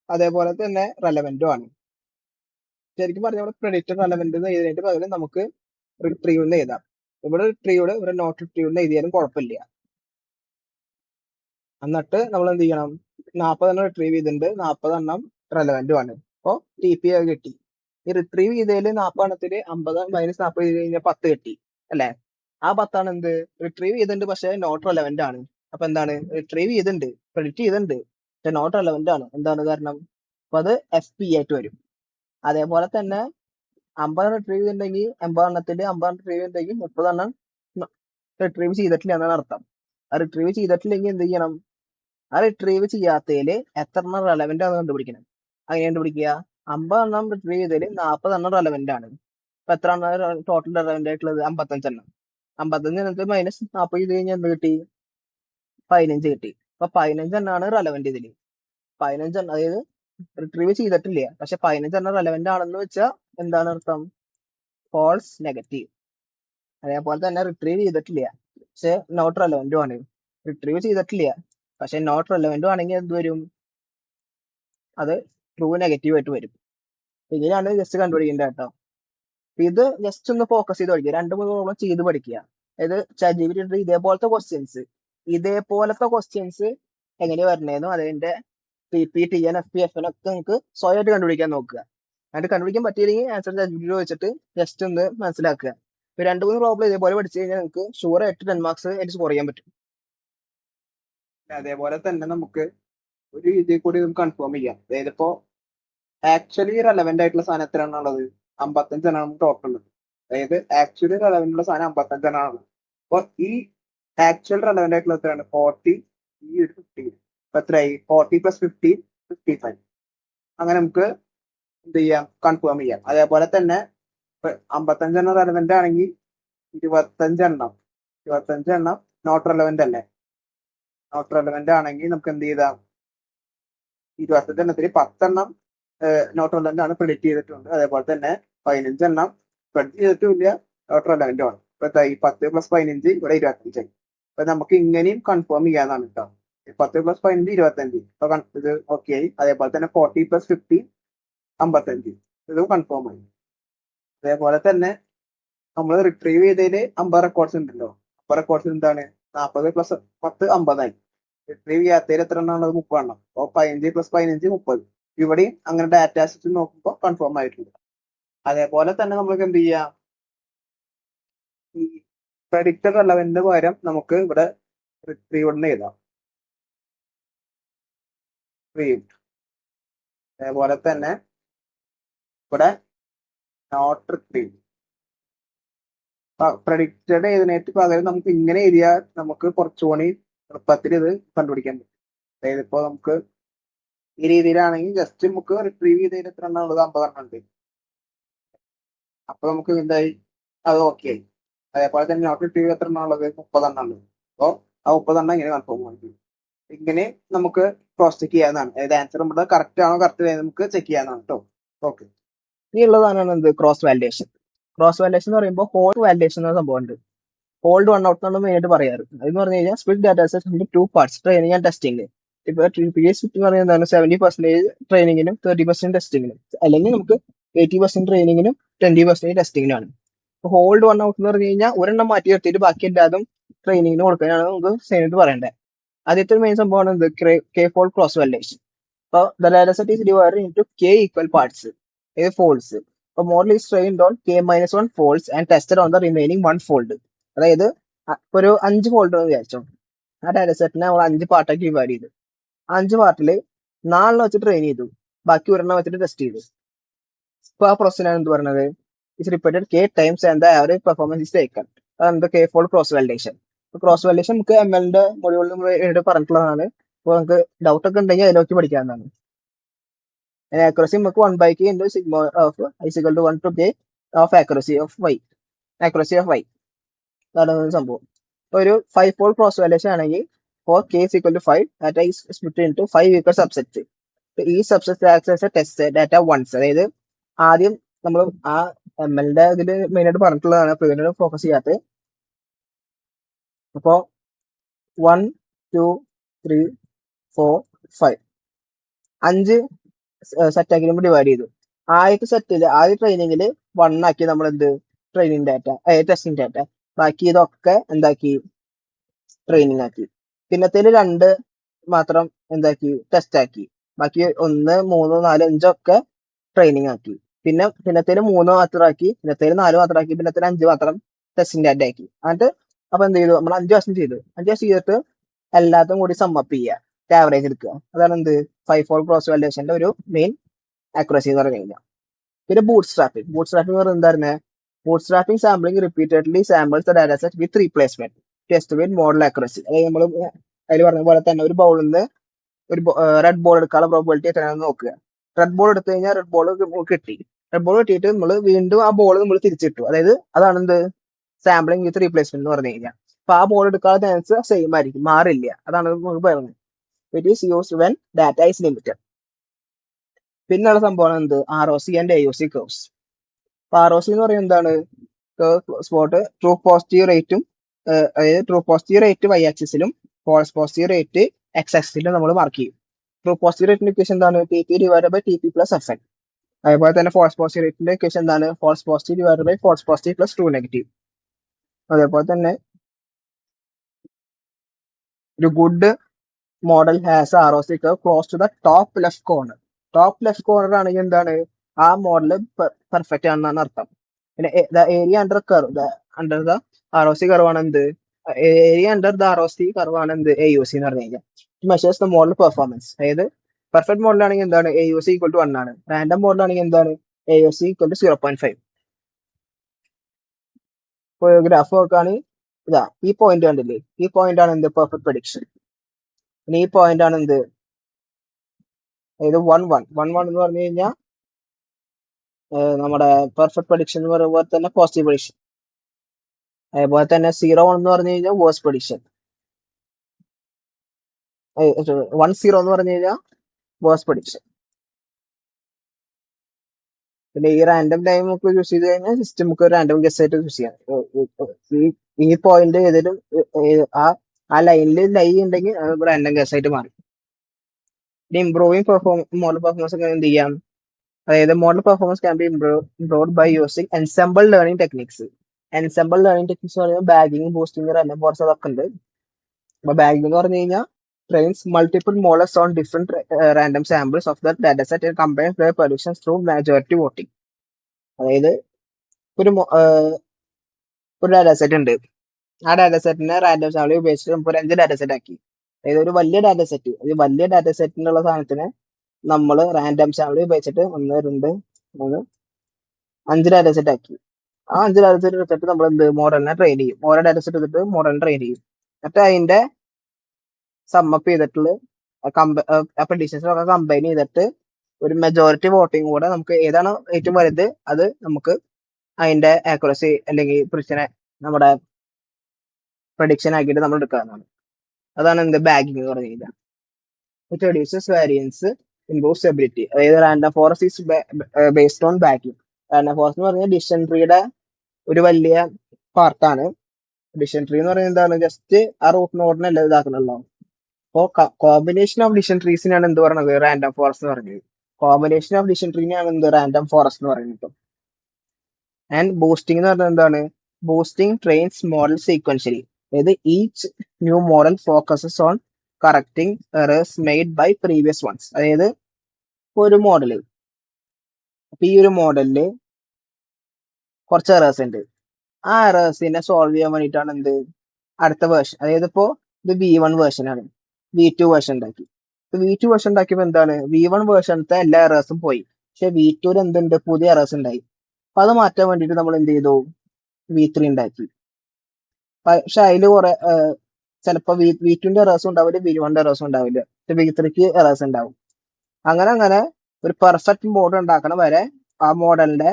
അതേപോലെ തന്നെ റെലവെന്റും ആണ്. ശരിക്കും പറഞ്ഞാൽ ഇവിടെ പ്രെഡിക്റ്റഡ് റെലവെന്റ് എന്ന് എഴുതിയിട്ട് പകരം നമുക്ക് റിട്രീവ് എന്ന് എഴുതാം. ഇവിടെ റിട്രീവ്ഡ്, ഇവിടെ നോട്ട് റിട്രീവ് എന്ന് എഴുതിയാലും കുഴപ്പമില്ല. എന്നിട്ട് നമ്മൾ എന്ത് ചെയ്യണം? 40 റിട്രീവ് ചെയ്തിട്ടുണ്ട്, 40 റെലവെന്റും ആണ്. അപ്പൊ TP കിട്ടി. ഈ റിട്രീവ് ചെയ്തതിൽ 40 50 മൈനസ് 40 ചെയ്ത് കഴിഞ്ഞാൽ 10 കിട്ടി അല്ലെ? ആ 10 എന്ത്? റിട്രീവ് ചെയ്തിട്ടുണ്ട്, പക്ഷെ നോട്ട് റെലവെന്റ് ആണ്. അപ്പൊ എന്താണ്? റിട്രീവ് ചെയ്തിട്ടുണ്ട്, പ്രെഡിക്റ്റ് ചെയ്തിട്ടുണ്ട്, പക്ഷെ നോട്ട് റെലവെന്റ് ആണ്. എന്താണ് കാരണം? അപ്പൊ അത് FP ആയിട്ട് വരും. അതേപോലെ തന്നെ 50 റിട്രീവ് ചെയ്തിട്ടുണ്ടെങ്കിൽ 50 റിട്രീവ് ചെയ്തിട്ടുണ്ടെങ്കിൽ 30 റിട്രീവ് ചെയ്തിട്ടില്ല എന്നാണ് അർത്ഥം. ആ റിട്രീവ് ചെയ്തിട്ടില്ലെങ്കിൽ എന്ത് ചെയ്യണം? ആ റിട്രീവ് ചെയ്യാത്തതിൽ എത്ര റെലവെന്റ് ആണ് കണ്ടുപിടിക്കണം. അങ്ങനെ കണ്ടുപിടിക്കുക. 50 റിട്രീവ് ചെയ്തതിൽ 40 റെലവെന്റ് ആണ്. അപ്പൊ എത്ര ടോട്ടൽ റെലവെന്റ് ആയിട്ടുള്ളത്? 55. 55 മൈനസ് 40 ചെയ്ത് കഴിഞ്ഞാൽ എന്ത് കിട്ടി? 15 കിട്ടി. അപ്പൊ 15 റെലവെന്റ് ഇതില്. 15, അതായത് റിട്രീവ് ചെയ്തിട്ടില്ല, പക്ഷെ 15 റെലവെന്റ് ആണെന്ന് വെച്ചാൽ എന്താണ് അർത്ഥം? False negative. അതേപോലെ തന്നെ റിട്രീവ് ചെയ്തിട്ടില്ല, പക്ഷെ നോട്ട് റെലവെന്റും ആണ്. റിട്രീവ് ചെയ്തിട്ടില്ല, പക്ഷെ നോട്ട് റെലവെന്റും ആണെങ്കിൽ എന്ത് വരും? അത് ട്രൂ നെഗറ്റീവ് ആയിട്ട് വരും. ഇങ്ങനെയാണ് ജസ്റ്റ് കണ്ടുപിടിക്കേണ്ടത് കേട്ടോ. ഇത് ജസ്റ്റ് ഒന്ന് ഫോക്കസ് ചെയ്ത് പഠിക്കുക. 2-3 പ്രോബ്ലം ചെയ്ത് പഠിക്കുക. അതായത് ChatGPT ഇതേപോലത്തെ ക്വസ്റ്റ്യൻസ് എങ്ങനെ വരണേന്നും അതിന്റെ TP, TN, FP, FN ഒക്കെ നിങ്ങൾക്ക് സ്വയമായിട്ട് കണ്ടുപിടിക്കാൻ നോക്കുക. എന്നിട്ട് കണ്ടുപിടിക്കാൻ പറ്റിയില്ലെങ്കിൽ ആൻസർ ChatGPT വെച്ചിട്ട് ജസ്റ്റ് ഒന്ന് മനസ്സിലാക്കുക. ഇപ്പൊ 2-3 പ്രോബ്ലം ഇതേപോലെ പഠിച്ചു കഴിഞ്ഞാൽ നിങ്ങൾക്ക് ഷുവർ ആയിട്ട് 10 മാർക്സ് ആയിട്ട് സ്കോർ ചെയ്യാൻ പറ്റും. അതേപോലെ തന്നെ നമുക്ക് ഒരു രീതിയിൽ കൂടി നമുക്ക് കൺഫേം ചെയ്യാം. അതായത് ഇപ്പോ ആക്ച്വലി റെലവെന്റ് ആയിട്ടുള്ള സാധനം എത്രയാണുള്ളത്? 55 ടോട്ടൽ. അതായത് ആക്ച്വലി റെലവെന്റ് ഉള്ള സാധനം 55 അപ്പൊ ഈ ആക്ച്വൽ റെലവെന്റ് ആയിട്ടുള്ള എത്രയാണ്? 40, ഈ ഒരു 50. അപ്പൊ എത്രയായി? 40 + 50 55. അങ്ങനെ നമുക്ക് എന്ത് ചെയ്യാം? കൺഫേം ചെയ്യാം. അതേപോലെ തന്നെ 55 റെലവെന്റ് ആണെങ്കിൽ 25 നോട്ട് റെലവെന്റ് അല്ലേ? നോട്ട് റെലവെന്റ് ആണെങ്കിൽ നമുക്ക് എന്ത് ചെയ്താം? 25 10 നോട്ട് റെലവെന്റ് ആണ്, പ്രെഡിക്റ്റ് ചെയ്തിട്ടുണ്ട്. അതേപോലെ തന്നെ 15 പ്രെഡിക്റ്റ് ചെയ്തിട്ടുമില്ല, നോട്ട് റെലവെന്റും ആണ്. ഇപ്പൊ 10 + 15 ഇവിടെ 25. അപ്പൊ നമുക്ക് ഇങ്ങനെയും കൺഫേം ചെയ്യാന്നാണ് കേട്ടോ. 10 + 15 25. അപ്പൊ ഇത് ഓക്കെ ആയി. അതേപോലെ തന്നെ 40 + 50 55. ഇതും കൺഫേം ആയി. അതേപോലെ തന്നെ നമ്മൾ റിട്രീവ് ചെയ്തതിൽ 50 റെക്കോർഡ്സ് ഉണ്ടല്ലോ. 50 റെക്കോർഡ്സ് എന്താണ്? 40 + 10 50 ആയി. റിട്രീവ് ചെയ്യാത്തതിൽ എത്ര എണ്ണമാണ്? 30. അപ്പൊ 15 + 15 30. ഇവിടെയും അങ്ങനെ ഡാറ്റ സെറ്റ് നോക്കുമ്പോൾ കൺഫേം ആയിട്ടുണ്ട്. അതേപോലെ തന്നെ നമുക്ക് എന്ത് ചെയ്യാം? ഈ പ്രഡിക്റ്റഡ് റെലവെന്റിന് പകരം നമുക്ക് ഇവിടെ റിട്രീവ്ഡ് എഴുതാം. റിട്രീവ്ഡ്. അതേപോലെ തന്നെ ഇവിടെ നോട്ട് റിട്രീവ്ഡ്. പ്രഡിക്റ്റഡ് ഏതിനായിട്ട് പകരം നമുക്ക് ഇങ്ങനെ എഴുതിയാൽ നമുക്ക് കുറച്ചുകൂടി എളുപ്പത്തിൽ ഇത് കണ്ടുപിടിക്കാൻ പറ്റും. അതായത് ഇപ്പോൾ നമുക്ക് ഈ രീതിയിലാണെങ്കിൽ ജസ്റ്റ് നമുക്ക് റിട്രീവ് ചെയ്തതിന് എത്ര എണ്ണം ഉള്ളത് 50 എണ്ണം ഉണ്ട്. അപ്പൊ നമുക്ക് എന്തായി അത് ഓക്കെ ആയി. അതേപോലെ തന്നെ നോട്ട് റിട്രീവ് എത്ര എണ്ണം ഉള്ളത് 30 എണ്ണം ഉണ്ട്. അപ്പോൾ ആ 30 എണ്ണം ഇങ്ങനെ കൺഫേം ആക്കി ഇങ്ങനെ നമുക്ക് ക്രോസ് ചെക്ക് ചെയ്യാവുന്നതാണ്. അതായത് ആൻസർ നമ്മുടെ കറക്റ്റ് ആണോ കറക്റ്റ് നമുക്ക് ചെക്ക് ചെയ്യാവുന്നതാണ് കേട്ടോ. ഓക്കെ, ഇനി ഉള്ളതാണ് എന്ത് ക്രോസ് വാലിഡേഷൻ. ക്രോസ് വാലിഡേഷൻ എന്ന് പറയുമ്പോൾ ഹോൾഡ് വാലിഡേഷൻ എന്ന സംഭവം ഉണ്ട്. ഹോൾഡ് വൺ ഔട്ട് എന്നാണ് മെയിനായിട്ട് പറയാറ്. അതെന്ന് പറഞ്ഞു കഴിഞ്ഞാൽ split data set into 2 parts, training and testing. ഇപ്പൊ പ്രീവിയസ് സ്പ്ലിറ്റ് എന്ന് പറയുന്നത് 70% ട്രെയിനിങ്ങിനും 30% ടെസ്റ്റിങ്ങിനും, അല്ലെങ്കിൽ നമുക്ക് 80% ട്രെയിനിങ്ങിനും 20% ടെസ്റ്റിങ്ങിനാണ്. ഹോൾഡ് വൺ ഔട്ട് എന്ന് പറഞ്ഞു കഴിഞ്ഞാൽ ഒരെണ്ണം മാറ്റി നിർത്തിയിട്ട് ബാക്കി എല്ലാതും ട്രെയിനിങ്ങിന് കൊടുക്കാനാണ് നമുക്ക് സെയിനായിട്ട് പറയേണ്ടത്. ആദ്യത്തെ മെയിൻ സംഭവമാണ് എന്ത് കെ ഫോൾഡ് ക്രോസ് വാലിഡേഷൻ. അപ്പോൾ the data set is divided into k equal parts. ഇത് ഫോൾഡ്സ്. അപ്പോൾ model is trained on k-1 folds and tested on the remaining 1 fold. അതായത് ഒരു 5 ഫോൾഡ് എന്ന് വിചാരിച്ചോ. ആ ഡാറ്റാ സെറ്റിനെ നമ്മൾ 5 പാർട്ടാക്കി ഡിവൈഡ് ചെയ്തു. 5 പാർട്ടിൽ 4 വെച്ച് ട്രെയിൻ ചെയ്തു, ബാക്കി ഒരെണ്ണം വെച്ചിട്ട് ടെസ്റ്റ് ചെയ്തു. ഇപ്പൊ ആ പ്രോസസ്സിനാണ് എന്ത് പറയുന്നത്, is repeated k times and the average performance is taken. അതാണ് K fold cross validation. Cross validation നമുക്ക് ML-ന്റെ മൊഡ്യൂളിൽ നമ്മൾ പറഞ്ഞിട്ടുള്ളതാണ്. അപ്പോൾ നമുക്ക് ഡൗട്ട് ഒക്കെ ഉണ്ടെങ്കിൽ അതിൽ നോക്കി പഠിക്കാവുന്നതാണ്. ആക്യുറസി നമുക്ക് 1/k into sigma of is equal to 1 to k of accuracy of y. അതാണ് സംഭവം. ഒരു 5 ഫോൾഡ് ക്രോസ് വാലിഡേഷൻ ആണെങ്കിൽ for k is equal to 5, data is split into 5 equal subsets. ഈ subset acts as a test data ones. അതായത് ആദ്യം നമ്മൾ ആ ML-ന്റെ ഇതിൽ മെയിനായിട്ട് പറഞ്ഞിട്ടുള്ളതാണ്, പിന്നീട് ഫോക്കസ് ചെയ്യാത്തത്. അപ്പോ 1, 2, 3, 4, 5 5 സെറ്റ് ആക്കി ഡിവൈഡ് ചെയ്തു. ആദ്യത്തെ സെറ്റിൽ ആദ്യ ട്രെയിനിങ്ങിൽ 1 ആക്കി നമ്മൾ എന്ത് ട്രെയിനിങ് ഡാറ്റ ടെസ്റ്റിംഗ് ഡാറ്റ, ബാക്കി ഇതൊക്കെ എന്താക്കി ട്രെയിനിങ് ആക്കി. പിന്നത്തേല് 2 മാത്രം എന്താക്കി ടെസ്റ്റ് ആക്കി, ബാക്കി 1, 3, 4, 5 ഒക്കെ ട്രെയിനിങ് ആക്കി. പിന്നത്തേല് 3 മാത്രമാക്കി, പിന്നത്തേല് 4 മാത്രമാക്കി, പിന്നത്തേല് 5 മാത്രം ടെസ്റ്റിംഗ് ഡാറ്റ ആക്കി. എന്നിട്ട് അപ്പൊ എന്ത് ചെയ്തു, നമ്മൾ 5 വർഷം ചെയ്തു. 5 വർഷം ചെയ്തിട്ട് എല്ലാത്തും കൂടി സമ്മപ്പ് ചെയ്യുക, ആവറേജ് എടുക്കുക. അതാണ് എന്ത് 5 ഫോൾഡ് ക്രോസ് വാലിഡേഷന്റെ ഒരു മെയിൻ ആക്യുറസി എന്ന് പറഞ്ഞു കഴിഞ്ഞാൽ. പിന്നെ ബൂട്ട് സ്ട്രാപ്പിംഗ് എന്ന് പറയുന്നത് എന്തായിരുന്നു, boot strapping sampling repeatedly samples the data set with replacement test with model accuracy. അതായത് നമ്മൾ അതിൽ പറഞ്ഞ പോലെ തന്നെ ഒരു ബൗളിൽ നിന്ന് ഒരു റെഡ് ബോൾ എടുക്കാനുള്ള പ്രോബിലിറ്റി എത്രയാണെന്ന് നോക്കുക. റെഡ് ബോൾ എടുത്തു കഴിഞ്ഞാൽ റെഡ് ബോൾ കിട്ടി. റെഡ് ബോൾ കിട്ടിയിട്ട് നമ്മൾ വീണ്ടും ആ ബോൾ നമ്മൾ തിരിച്ചിട്ടു. അതായത് അതാണ് എന്ത് സാമ്പിളിംഗ് വിത്ത് റീപ്ലേസ്മെന്റ് എന്ന് പറഞ്ഞു കഴിഞ്ഞാൽ. അപ്പൊ ആ ബോൾ എടുക്കാനുള്ള ചാൻസ് സെയിം ആയിരിക്കും, മാറില്ല. അതാണ് നമുക്ക് പറയുന്നത്. It is used when data is limited. പിന്നെയുള്ള സംഭവമാണ് എന്ത് ROC ആൻഡ് AOC കർവ്സ്. അപ്പൊ ROC എന്ന് പറയുന്നത് എന്താണ്, സ്പോട്ട് ട്രൂ പോസിറ്റീവ് റേറ്റും, അതായത് ട്രൂ പോസിറ്റീവ് റേറ്റ് y ആക്സിസിലും ഫോൾസ് പോസിറ്റീവ് റേറ്റ് x ആക്സിസിലും നമ്മൾ മാർക്ക് ചെയ്യും. ട്രൂ പോസിറ്റീവ് റേറ്റിന്റെ ഇക്വേഷൻ എന്താണ്, TP divide by TP plus FN. അതേപോലെ തന്നെ ഫോൾസ് പോസിറ്റീവ് റേറ്റിന്റെ ഇക്വേഷൻ എന്താണ്, false positive divide by false positive plus true negative. അതേപോലെ തന്നെ ഒരു good model has ROC curve close to the top left corner. Top left corner ആണെങ്കിൽ എന്താണ് ആ മോഡൽ പെർഫെക്റ്റ് ആണെന്നാണ് അർത്ഥം. പിന്നെ area under the ROC curve ആണ് എന്ത്, area under the ROC curve ആണ് എന്ത് AOC എന്ന് പറഞ്ഞു കഴിഞ്ഞാൽ. Measures the model performance. അതായത് പെർഫെക്റ്റ് മോഡൽ ആണെങ്കിൽ എന്താണ് AOC ഈക്വൽ ടു 1 ആണ്. റാൻഡം മോഡൽ ആണെങ്കിൽ എന്താണ് AOC ഈക്വൽ ടു 0.5. ഇപ്പോൾ ഗ്രാഫ് നോക്കുകയാണെങ്കിൽ ഇതാ ഈ പോയിന്റ് കണ്ടില്ലേ, ഈ പോയിന്റ് ആണ് എന്ത് പെർഫെക്റ്റ് പ്രഡിക്ഷൻ. പിന്നെ ഈ പോയിന്റ് ആണ് എന്ത്, അതായത് 1 എന്ന് പറഞ്ഞു കഴിഞ്ഞാൽ നമ്മുടെ പെർഫെക്റ്റ് പ്രഡിക്ഷൻ എന്ന് പറയുമ്പോൾ തന്നെ പോസിറ്റീവ് പ്രഡിക്ഷൻ. അതേപോലെ തന്നെ 0 എന്ന് പറഞ്ഞു കഴിഞ്ഞാൽ വേഴ്സ് പ്രഡിക്ഷൻ. 1-0 എന്ന് പറഞ്ഞു കഴിഞ്ഞാൽ വേഴ്സ് പ്രഡിക്ഷൻ. പിന്നെ ഈ റാൻഡം ടൈം നമുക്ക് യൂസ് ചെയ്ത് കഴിഞ്ഞാൽ ജസ്റ്റ് നമുക്ക് റാൻഡം ഗസ് ആയിട്ട് യൂസ് ചെയ്യാം. ഈ പോയിന്റ് ഏതെങ്കിലും ആ ലൈനിൽ ലൈ ഉണ്ടെങ്കിൽ റാൻഡം ഗസ് ആയിട്ട് മാറി. ഇംപ്രൂവിങ് മോഡൽ പെർഫോമൻസ് ഒക്കെ എന്ത് ചെയ്യാം, അതായത് model performance can be improved by using ensemble learning techniques. Ensemble learning techniques പറയുമ്പോൾ ബാഗിങ്, ബൂസ്റ്റിംഗ്, റണ്ണം ഫോർസ് അതൊക്കെ ഉണ്ട്. അപ്പൊ ബാഗിംഗ് എന്ന് പറഞ്ഞു കഴിഞ്ഞാൽ trains multiple models on different random samples of the dataset and combines their predictions through majority voting. അതായത് ഒരു data set ഉണ്ട്, ആ ഡാറ്റാ സെറ്റിനെ റാൻഡം സാമ്പിൾ ഉപയോഗിച്ചിട്ട് നമുക്ക് ഒരു 5 ഡാറ്റാ സെറ്റ് ആക്കി. അതായത് ഒരു വലിയ ഡാറ്റ സെറ്റ്, ഒരു വലിയ ഡാറ്റ സെറ്റിനുള്ള സാധനത്തിന് നമ്മൾ റാൻഡം സാമ്പിൾ ഉപയോഗിച്ചിട്ട് 1, 2, 3, 5 ഡാറ്റ സെറ്റ് ആക്കി. ആ 5 ഡാറ്റ സെറ്റ് എടുത്തിട്ട് നമ്മൾ എന്ത് മോഡലിനെ ട്രെയിൻ ചെയ്യും. ഓരോ ഡാറ്റ സെറ്റ് എടുത്തിട്ട് മോഡലിനെ ട്രെയിൻ ചെയ്യും. എന്നിട്ട് അതിന്റെ സമ്മപ്പ് ചെയ്തിട്ടുള്ള പ്രെഡിക്ഷൻസ് ഒക്കെ കമ്പൈൻ ചെയ്തിട്ട് ഒരു മെജോറിറ്റി വോട്ടിംഗ് കൂടെ നമുക്ക് ഏതാണ് ഏറ്റവും വലുത് അത് നമുക്ക് അതിന്റെ ആക്യുറസി അല്ലെങ്കിൽ പ്രിസിഷനെ നമ്മുടെ പ്രഡിക്ഷൻ ആക്കിയിട്ട് നമ്മൾ എടുക്കാവുന്നതാണ്. അതാണ് എന്ത് ബാഗിങ് എന്ന് പറഞ്ഞു കഴിഞ്ഞാൽ. It reduces variance, improve stability. അതായത് random forest is based on bagging. Random forest എന്ന് പറഞ്ഞാൽ ഡിസിഷൻ ട്രീയുടെ ഒരു വലിയ പാർട്ടാണ്. ഡിസിഷൻ ട്രീ എന്ന് പറയുന്നത് എന്താണ്, ജസ്റ്റ് ആ റൂട്ട് നോഡിനല്ല ഇതാക്കണല്ലോ. അപ്പോ കോമ്പിനേഷൻ ഓഫ് ഡിസിഷൻ ട്രീസിനാണ് എന്ത് പറയുന്നത് റാൻഡം ഫോറസ്റ്റ് എന്ന് പറഞ്ഞത്. കോമ്പിനേഷൻ ഓഫ് ഡിസിഷൻ ട്രീനെയാണ് എന്ത് റാൻഡം ഫോറസ്റ്റ് എന്ന് പറയുന്നത്. ആൻഡ് ബൂസ്റ്റിംഗ് എന്ന് പറഞ്ഞാൽ എന്താണ്, ബൂസ്റ്റിംഗ് ട്രെയിൻസ് മോഡൽ സീക്വൻഷ്യലി. അതായത് each new model focuses on correcting errors made by previous ones. അതായത് ഒരു മോഡല്, അപ്പൊ ഈ ഒരു മോഡലില് കുറച്ച് എറേഴ്സ് ഉണ്ട്. ആ എറേഴ്സിനെ സോൾവ് ചെയ്യാൻ വേണ്ടിയിട്ടാണ് എന്ത് അടുത്ത വേർഷൻ. അതായത് ഇപ്പോ ഇത് V1 വേർഷൻ ആണ്, V2 വേർഷൻ ഉണ്ടാക്കി. V2 വേർഷൻ ഉണ്ടാക്കിയപ്പോ എന്താണ്, V1 വേർഷനത്തെ എല്ലാ എറേഴ്സും പോയി. പക്ഷെ V2 എന്തുണ്ട്, പുതിയ എറേഴ്സ് ഉണ്ടായി. അപ്പൊ അത് മാറ്റാൻ വേണ്ടിയിട്ട് നമ്മൾ എന്ത് ചെയ്തു, V3 ഉണ്ടാക്കി. പക്ഷെ അതില് കുറെ ചിലപ്പോ V2ന്റെ എറേഴ്സും ഉണ്ടാവില്ല, V1ന്റെ എറേഴ്സും ഉണ്ടാവില്ല, പക്ഷെ V3ക്ക് എറേഴ്സ് ഉണ്ടാവും. അങ്ങനെ ഒരു പെർഫെക്റ്റ് മോഡൽ ഉണ്ടാക്കണ വരെ ആ മോഡലിന്റെ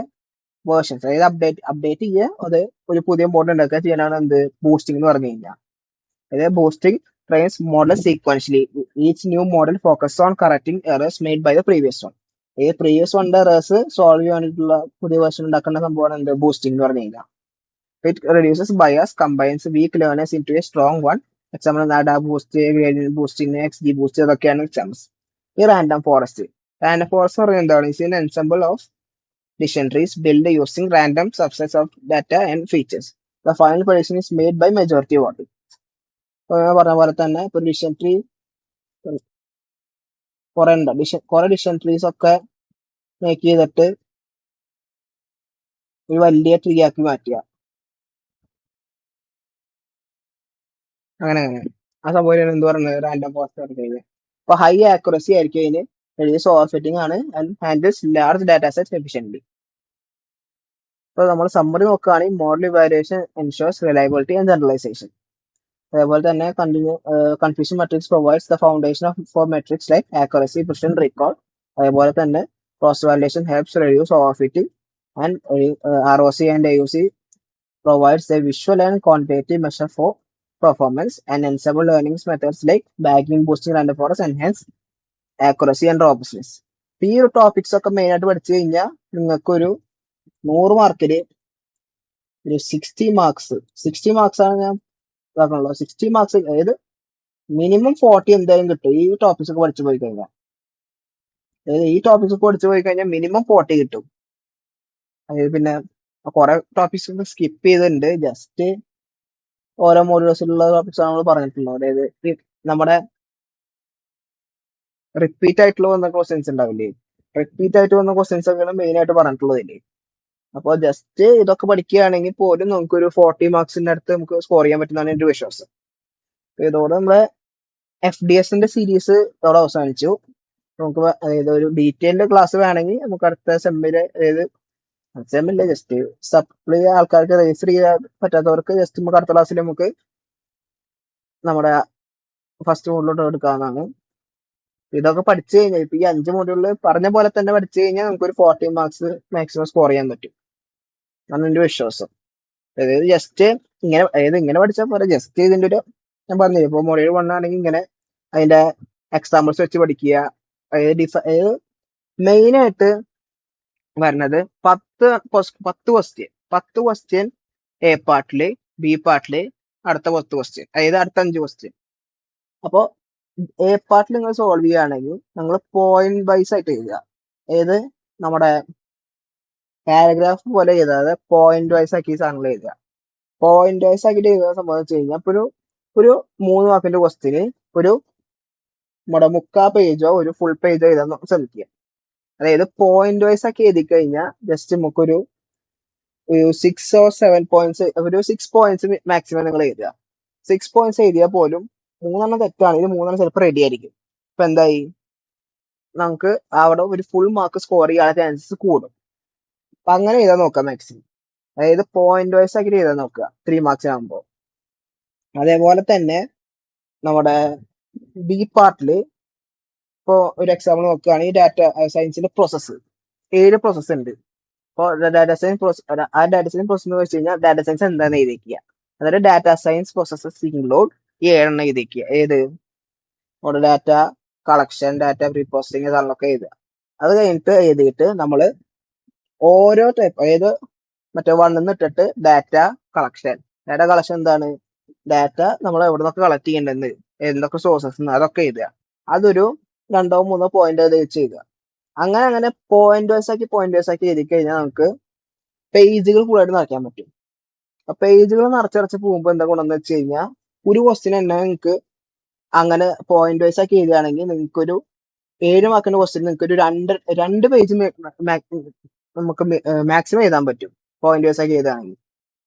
വേർഷൻസ്, അതായത് അപ്ഡേറ്റ് ചെയ്യുക, അത് ഒരു പുതിയ മോഡൽ ഉണ്ടാക്കുക ചെയ്യാനാണ് എന്ത് ബൂസ്റ്റിംഗ് എന്ന് പറഞ്ഞു കഴിഞ്ഞാൽ. അതായത് boosting trains model sequentially, each new model focus on correcting errors made by the previous one. ഈ പ്രീവിയസ് വണ്ണിന്റെ എറേഴ്സ് സോൾവ് ചെയ്യാൻ വേണ്ടിയിട്ടുള്ള പുതിയ വേർഷൻ ഉണ്ടാക്കുന്ന സംഭവമാണ് എന്ത് ബൂസ്റ്റിംഗ് എന്ന് പറഞ്ഞു കഴിഞ്ഞാൽ. It reduces bias, combines weak learners in to a strong one. Example AdaBoost, gradient boosting, XG boost, ഇതൊക്കെയാണ് എക്സാമ്പിൾസ്. ഈ റാൻഡം ഫോറസ്റ്റ് എന്ന് പറയുന്നത് എന്താണ്, is an ensemble of decision trees built using random subsets of data and features. The final prediction is made by majority voting. പറഞ്ഞ പോലെ തന്നെ ഇപ്പൊ decision tree കുറെ ഡിസിഷൻ ട്രീസ് ഒക്കെ മേക്ക് ചെയ്തിട്ട് ഒരു വലിയ ട്രീ ആക്കി മാറ്റുക. അങ്ങനെ ആ സംഭവം എന്ത് പറയുന്നത് റാൻഡം ഫോറസ്റ്റ് പറഞ്ഞു കഴിഞ്ഞാൽ. അപ്പൊ ഹൈ ആക്യുറസി ആയിരിക്കും അതിന്, റെഡ്യൂസ് ഓവർ ഫിറ്റിംഗ് ആണ്, and handles large data sets efficiently. ഇപ്പൊ നമ്മൾ സമ്മറി നോക്കുകയാണെങ്കിൽ model evaluation ensures reliability and generalisation. അതേപോലെ തന്നെ confusion matrix provides the foundation for metrics like accuracy, precision, recall. അതേപോലെ തന്നെ cross validation helps reduce overfitting, and ROC and AUC provides a visual and quantitative measure for performance, and ensemble learning methods like bagging, boosting, random forest enhance accuracy and robustness. ഈ ഒരു topics ഒക്കെ main ആയിട്ട് പഠിച്ചു കഴിഞ്ഞാൽ നിങ്ങൾക്കൊരു 100 മാർക്കില് ഒരു 60 marks ആണ് ഞാൻ ഇതാക്കണല്ലോ. 60 മാർക്സ്, അതായത് മിനിമം 40 എന്തായാലും കിട്ടും ഈ ടോപ്പിക്സ് ഒക്കെ പഠിച്ചു പോയി കഴിഞ്ഞാൽ. അതായത് ഈ ടോപ്പിക്സ് ഒക്കെ പഠിച്ചു പോയി കഴിഞ്ഞാൽ മിനിമം 40 കിട്ടും. അതായത് പിന്നെ കുറെ ടോപ്പിക്സ് ഒക്കെ സ്കിപ്പ് ചെയ്തിട്ടുണ്ട്, ജസ്റ്റ് ഓരോ മോഡ്യൂൾസിലുള്ള ടോപ്പിക്സ് നമ്മൾ പറഞ്ഞിട്ടുള്ളത്. അതായത് നമ്മുടെ റിപ്പീറ്റ് ആയിട്ടുള്ള വന്ന ക്വസ്റ്റ്യൻസ് ഉണ്ടാവില്ലേ, റിപ്പീറ്റ് ആയിട്ട് വന്ന ക്വസ്റ്റ്യൻസ് ഒക്കെയാണ് മെയിൻ ആയിട്ട് പറഞ്ഞിട്ടുള്ളതില്ലേ. അപ്പൊ ജസ്റ്റ് ഇതൊക്കെ പഠിക്കുകയാണെങ്കിൽ പോലും നമുക്കൊരു 40 മാർക്സിന്റെ അടുത്ത് നമുക്ക് സ്കോർ ചെയ്യാൻ പറ്റുന്നതാണ് എന്റെ വിശ്വാസം. ഇതോടെ നമ്മളെ FDSന്റെ സീരീസ് ഇതോടെ അവസാനിച്ചു. നമുക്ക് അതായത് ഒരു ഡീറ്റെയിൽഡ് ക്ലാസ് വേണമെങ്കിൽ നമുക്ക് അടുത്ത സെമ്മില്, അതായത് സെമ്മില്ല ജസ്റ്റ് സപ്ലി ആൾക്കാർക്ക് രജിസ്റ്റർ ചെയ്യാൻ പറ്റാത്തവർക്ക് ജസ്റ്റ് നമുക്ക് അടുത്ത ക്ലാസ്സിൽ നമുക്ക് നമ്മുടെ ഫസ്റ്റ് മോഡിലോട്ട് എടുക്കാവുന്നതാണ്. ഇതൊക്കെ പഠിച്ചു കഴിഞ്ഞാൽ ഇപ്പൊ ഈ 5 മോഡ്യൂളിൽ പറഞ്ഞ പോലെ തന്നെ പഠിച്ചു കഴിഞ്ഞാൽ നമുക്കൊരു 40 മാർക്സ് മാക്സിമം സ്കോർ ചെയ്യാൻ പറ്റും എന്നാണ് എന്റെ വിശ്വാസം. അതായത് ജസ്റ്റ് ഇങ്ങനെ പഠിച്ചാൽ പോലെ ജസ്റ്റ് ഇതിന്റെ ഒരു ഞാൻ പറഞ്ഞു ഇപ്പൊ മൊഡ്യൂൾ 1 ആണെങ്കിൽ ഇങ്ങനെ അതിന്റെ എക്സാമ്പിൾസ് വെച്ച് പഠിക്കുക. അതായത് മെയിൻ ആയിട്ട് വരുന്നത് 10 ക്വസ്റ്റ്യൻ A പാർട്ടില്, B പാർട്ടില് അടുത്ത 10 ക്വസ്റ്റ്യൻ, അതായത് അടുത്ത 5 ക്വസ്റ്റ്യൻ. അപ്പോ A പാർട്ടിൽ നിങ്ങൾ സോൾവ് ചെയ്യുകയാണെങ്കിൽ നിങ്ങൾ പോയിന്റ് വൈസ് ആയിട്ട് എഴുതുക. അതായത് നമ്മുടെ പാരഗ്രാഫ് പോലെ എഴുതാതെ പോയിന്റ് വൈസ് ആക്കി സാധനങ്ങൾ എഴുതുക. പോയിന്റ് വൈസ് ആക്കിയിട്ട് എഴുതാൻ സംബന്ധിച്ച് കഴിഞ്ഞാൽ ഇപ്പൊ ഒരു 3 മാർക്കിന്റെ ക്വസ്റ്റ്യന് ഒരു നമ്മുടെ 3/4 പേജോ ഒരു ഫുൾ പേജോ എഴുതാൻ ശ്രമിക്കുക. അതായത് പോയിന്റ് വൈസ് ആക്കി എഴുതി കഴിഞ്ഞാൽ ജസ്റ്റ് നമുക്കൊരു 6 or 7 പോയിന്റ്സ്, ഒരു 6 പോയിന്റ്സ് മാക്സിമം നിങ്ങൾ എഴുതുക. 6 പോയിന്റ്സ് എഴുതിയാൽ പോലും മൂന്നെണ്ണം തെറ്റാണെങ്കിൽ മൂന്നെണ്ണം ചിലപ്പോൾ റെഡി ആയിരിക്കും. ഇപ്പൊ എന്തായി, നമുക്ക് അവിടെ ഒരു ഫുൾ മാർക്ക് സ്കോർ ചെയ്യാനുള്ള ചാൻസസ് കൂടും. അപ്പൊ അങ്ങനെ എഴുതാൻ നോക്കാം മാക്സിമം. അതായത് പോയിന്റ് വൈസ് ആക്കി എഴുതാൻ നോക്കുക 3 മാർക്സ് ആകുമ്പോൾ. അതേപോലെ തന്നെ നമ്മുടെ ബി പാർട്ടില് ഇപ്പോ ഒരു എക്സാമ്പിൾ നോക്കുകയാണെങ്കിൽ ഡാറ്റ സയൻസിന്റെ പ്രോസസ്സ് 7 പ്രോസസ്സ് ഉണ്ട്. ഇപ്പോൾ ഡാറ്റ സയൻസ് ആ ഡാറ്റ സയൻസ് പ്രോസസ് എന്ന് വെച്ച് കഴിഞ്ഞാൽ ഡാറ്റ സയൻസ് എന്താണെന്ന് എഴുതിക്കുക. അതായത് ഡാറ്റ സയൻസ് പ്രോസസ്സസ് ഇൻക്ലൂഡ് ഈ 7 എഴുതിക്കുക. ഏത് നമ്മുടെ data collection, data preprocessing ഇതാണൊക്കെ എഴുതുക. അത് കഴിഞ്ഞിട്ട് എഴുതിയിട്ട് നമ്മൾ ഓരോ ടൈപ്പ്, അതായത് മറ്റേ 1 ഇട്ടിട്ട് ഡാറ്റ കളക്ഷൻ. ഡാറ്റ കളക്ഷൻ എന്താണ്, ഡാറ്റ നമ്മൾ എവിടെ നിന്നൊക്കെ കളക്ട് ചെയ്യേണ്ടത്, എന്തൊക്കെ സോഴ്സസ് അതൊക്കെ എഴുതുക. അതൊരു 2-3 പോയിന്റ് വെച്ച് എഴുതുക. അങ്ങനെ പോയിന്റ് വൈസ് ആക്കി എഴുതി കഴിഞ്ഞാൽ നമുക്ക് പേജുകൾ ഫുള്ളായിട്ട് നിറയ്ക്കാൻ പറ്റും. അപ്പൊ പേജുകൾ നിറച്ചിറച്ച് പോകുമ്പോൾ എന്താ ഗുണമെന്ന് വെച്ച് കഴിഞ്ഞാൽ ഒരു ക്വസ്റ്റ്യൻ തന്നെ നിങ്ങൾക്ക് അങ്ങനെ പോയിന്റ് വൈസ് ആക്കി എഴുതുകയാണെങ്കിൽ നിങ്ങൾക്കൊരു 7 മാർക്കിന്റെ ക്വസ്റ്റ്യൻ നിങ്ങൾക്ക് ഒരു രണ്ട് പേജ് നമുക്ക് മാക്സിമം എഴുതാൻ പറ്റും പോയിന്റ് വൈസ് ആക്കി എഴുതുകയാണെങ്കിൽ.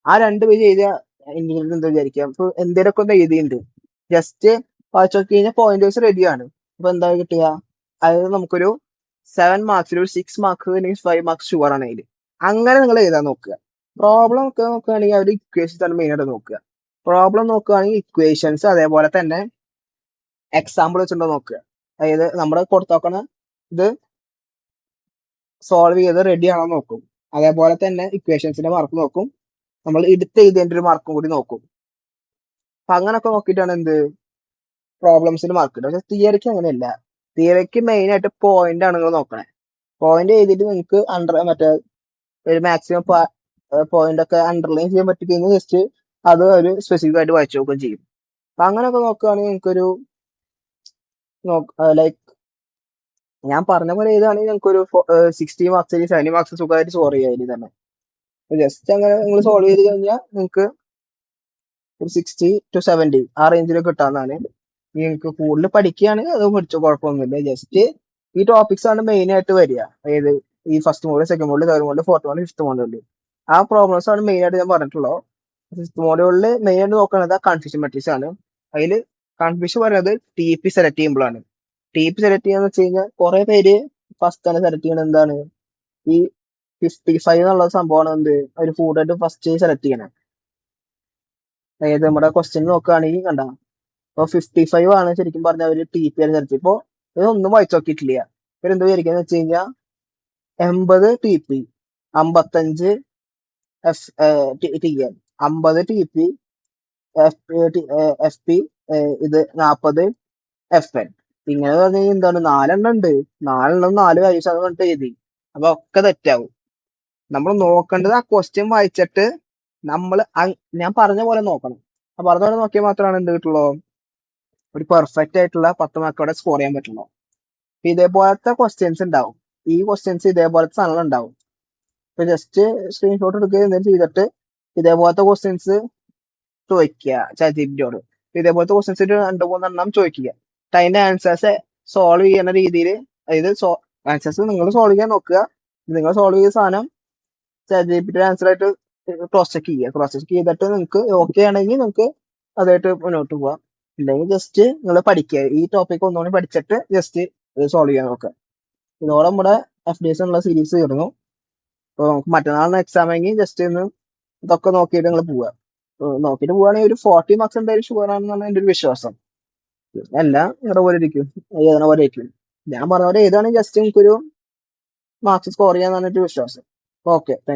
ആ 2 പേജ് എഴുതിയ എന്താ വിചാരിക്കാം, ഇപ്പൊ എന്തെങ്കിലുമൊക്കെ ഒന്ന് എഴുതിയിട്ടുണ്ട്, ജസ്റ്റ് വായിച്ചു നോക്കി കഴിഞ്ഞാൽ പോയിന്റ് വൈസ് റെഡിയാണ്. അപ്പൊ എന്താ കിട്ടുക, അതായത് നമുക്കൊരു 7 മാർക്സിൽ ഒരു 6 മാർക്ക് അല്ലെങ്കിൽ 5 മാർക്സ് ഷുവർ ആണ് അതിൽ. അങ്ങനെ നിങ്ങൾ എഴുതാൻ നോക്കുക. പ്രോബ്ലം ഒക്കെ നോക്കുകയാണെങ്കിൽ അവർ ഇക്വേഷൻസ് ആണ് മെയിൻ ആയിട്ട് നോക്കുക. പ്രോബ്ലം നോക്കുകയാണെങ്കിൽ ഇക്വേഷൻസ്, അതേപോലെ തന്നെ എക്സാമ്പിൾ വെച്ചിട്ടുണ്ടോ നോക്കുക. അതായത് നമ്മുടെ കൊടുത്തോക്കണ ഇത് സോൾവ് ചെയ്ത് റെഡി ആണോ നോക്കും. അതേപോലെ തന്നെ ഇക്വേഷൻസിന്റെ മാർക്ക് നോക്കും. നമ്മൾ എടുത്ത് എഴുതേണ്ട ഒരു മാർക്കും കൂടി നോക്കും. അപ്പൊ അങ്ങനൊക്കെ നോക്കിയിട്ടാണ് എന്ത് പ്രോബ്ലംസിന് മാർക്ക് കിട്ടും. പക്ഷെ തിയറിക്ക് അങ്ങനെയല്ല. തിയറിക്ക് മെയിൻ ആയിട്ട് പോയിന്റ് ആണ് നിങ്ങൾ നോക്കണേ. പോയിന്റ് എഴുതിയിട്ട് നിങ്ങൾക്ക് മറ്റേ ഒരു മാക്സിമം പോയിന്റ് ഒക്കെ അണ്ടർലൈൻ ചെയ്യാൻ പറ്റി കഴിഞ്ഞാൽ ജസ്റ്റ് അത് ഒരു സ്പെസിഫിക് ആയിട്ട് വായിച്ചു നോക്കുകയും ചെയ്യും. അപ്പൊ അങ്ങനെയൊക്കെ നോക്കുകയാണെങ്കിൽ നിങ്ങൾക്കൊരു ലൈക്ക് ഞാൻ പറഞ്ഞ പോലെ എഴുതുകയാണെങ്കിൽ നിങ്ങൾക്കൊരു 60 മാർക്സ് അല്ലെങ്കിൽ 70 മാർക്സ് സുഖമായിട്ട് സ്കോർ ചെയ്യാം തന്നെ. ജസ്റ്റ് അങ്ങനെ നിങ്ങൾ സോൾവ് ചെയ്ത് കഴിഞ്ഞാൽ നിങ്ങൾക്ക് ഒരു 60 to 70 ആ റേഞ്ചിൽ കിട്ടാവുന്നതാണ്. നിങ്ങൾക്ക് കൂടുതൽ പഠിക്കുകയാണെങ്കിൽ അത് പഠിച്ചോ, കുഴപ്പമൊന്നുമില്ല. ജസ്റ്റ് ഈ ടോപ്പിക്സ് ആണ് മെയിൻ ആയിട്ട് വരിക. അതായത് ഈ first model, second model, third model, fourth model, fifth model, ആ പ്രോബ്ലംസ് ആണ് മെയിൻ ആയിട്ട് ഞാൻ പറഞ്ഞിട്ടുള്ളത്. ഫിഫ്ത്ത് മോഡലിൽ മെയിൻ ആയിട്ട് നോക്കുന്നത് കൺഫ്യൂഷൻ മെട്രിക്സ് ആണ്. അതിൽ കൺഫ്യൂഷൻ പറയുന്നത് ടി പി സെലക്ട് ചെയ്യുമ്പോഴാണ്. ടി പി സെലക്ട് ചെയ്യാന്ന് വെച്ച് കഴിഞ്ഞാൽ കുറെ പേര് ഫസ്റ്റ് തന്നെ സെലക്ട് ചെയ്യണത് എന്താണ്, ഈ 55 എന്നുള്ള സംഭവമാണ് എന്ത് ഒരു ഫുഡായിട്ട് ഫസ്റ്റ് സെലക്ട് ചെയ്യണം. അതായത് നമ്മുടെ ക്വസ്റ്റ്യൻ നോക്കുകയാണെങ്കിൽ കണ്ട, ഇപ്പൊ 55 ആണ് ശരിക്കും പറഞ്ഞ ഒരു ടി പി ആണ് സെലക്ട്. ഇപ്പൊ ഇതൊന്നും വായിച്ചു നോക്കിയിട്ടില്ല. ഇവരെന്ത് വിചാരിക്കാന്ന് വെച്ച് കഴിഞ്ഞാൽ 80 T P, 55 T N, 50 T P, F P, ഇത് 40 എഫ് എൻ. ഇങ്ങനെ പറഞ്ഞു കഴിഞ്ഞാൽ എന്താണ്, 4 ഉണ്ട്. 4 വാല്യൂസ് പറഞ്ഞിട്ട് എഴുതി. അപ്പൊ ഒക്കെ തെറ്റാവും. നമ്മൾ നോക്കേണ്ടത് ആ ക്വസ്റ്റ്യൻ വായിച്ചിട്ട് നമ്മൾ ഞാൻ പറഞ്ഞ പോലെ നോക്കണം. ആ പറഞ്ഞ പോലെ നോക്കിയാൽ മാത്രമാണ് എന്ത് കിട്ടുള്ളൂ, ഒരു പെർഫെക്റ്റ് ആയിട്ടുള്ള 10 മാർക്കോടെ സ്കോർ ചെയ്യാൻ പറ്റുള്ളൂ. ഇതേപോലത്തെ ക്വസ്റ്റ്യൻസ് ഉണ്ടാവും. ഈ ക്വസ്റ്റ്യൻസ് ഇതേപോലത്തെ സാധനങ്ങൾ ഉണ്ടാവും. ഇപ്പൊ ജസ്റ്റ് സ്ക്രീൻഷോട്ട് എടുക്കുക എന്തെങ്കിലും ചെയ്തിട്ട് ഇതേപോലത്തെ ക്വസ്റ്റ്യൻസ് ചോദിക്കുക ചാറ്റ്ജിപിറ്റിയോട്. ഇതേപോലത്തെ ക്വസ്റ്റ്യൻസ് 2-3 ചോദിക്കുക. അതിന്റെ ആൻസേഴ്സ് സോൾവ് ചെയ്യുന്ന രീതിയിൽ, അതായത് ആൻസേഴ്സ് നിങ്ങൾ സോൾവ് ചെയ്യാൻ നോക്കുക. നിങ്ങൾ സോൾവ് ചെയ്ത സാധനം ചാറ്റ്ജിപിറ്റിയുടെ ആൻസർ ആയിട്ട് ക്രോസ് ചെക്ക് ചെയ്യുക. ക്രോസ് ചെക്ക് ചെയ്തിട്ട് നിങ്ങൾക്ക് ഓക്കെ ആണെങ്കിൽ നിങ്ങൾക്ക് അതായിട്ട് മുന്നോട്ട് പോവാം. ഇല്ലെങ്കിൽ ജസ്റ്റ് നിങ്ങൾ പഠിക്കുക. ഈ ടോപ്പിക് ഒന്നുകൂടി പഠിച്ചിട്ട് ജസ്റ്റ് സോൾവ് ചെയ്യാൻ നോക്കുക. ഇതോടെ നമ്മുടെ FDS എന്നുള്ള സീരീസ് തീർന്നു. അപ്പോൾ നമുക്ക് മറ്റന്നാളിന് എക്സാം ആണെങ്കിൽ ജസ്റ്റ് ഒന്ന് ഇതൊക്കെ നോക്കിയിട്ട് നിങ്ങൾ പോവുക. നോക്കിയിട്ട് പോവുകയാണെങ്കിൽ ഒരു 40 മാർക്സ് എന്തായാലും ഷുവർ ആണെന്നാണ് എൻ്റെ ഒരു വിശ്വാസം. എല്ലാം നിങ്ങളുടെ പോലെ ഇരിക്കും, എഴുതണ പോലെ ഇരിക്കും. ഞാൻ പറഞ്ഞ പോലെ ഏതാണെങ്കിൽ ജസ്റ്റ് നമുക്കൊരു മാർക്സ് സ്കോർ ചെയ്യാന്നാണ് എൻ്റെ വിശ്വാസം. Okay, thank you.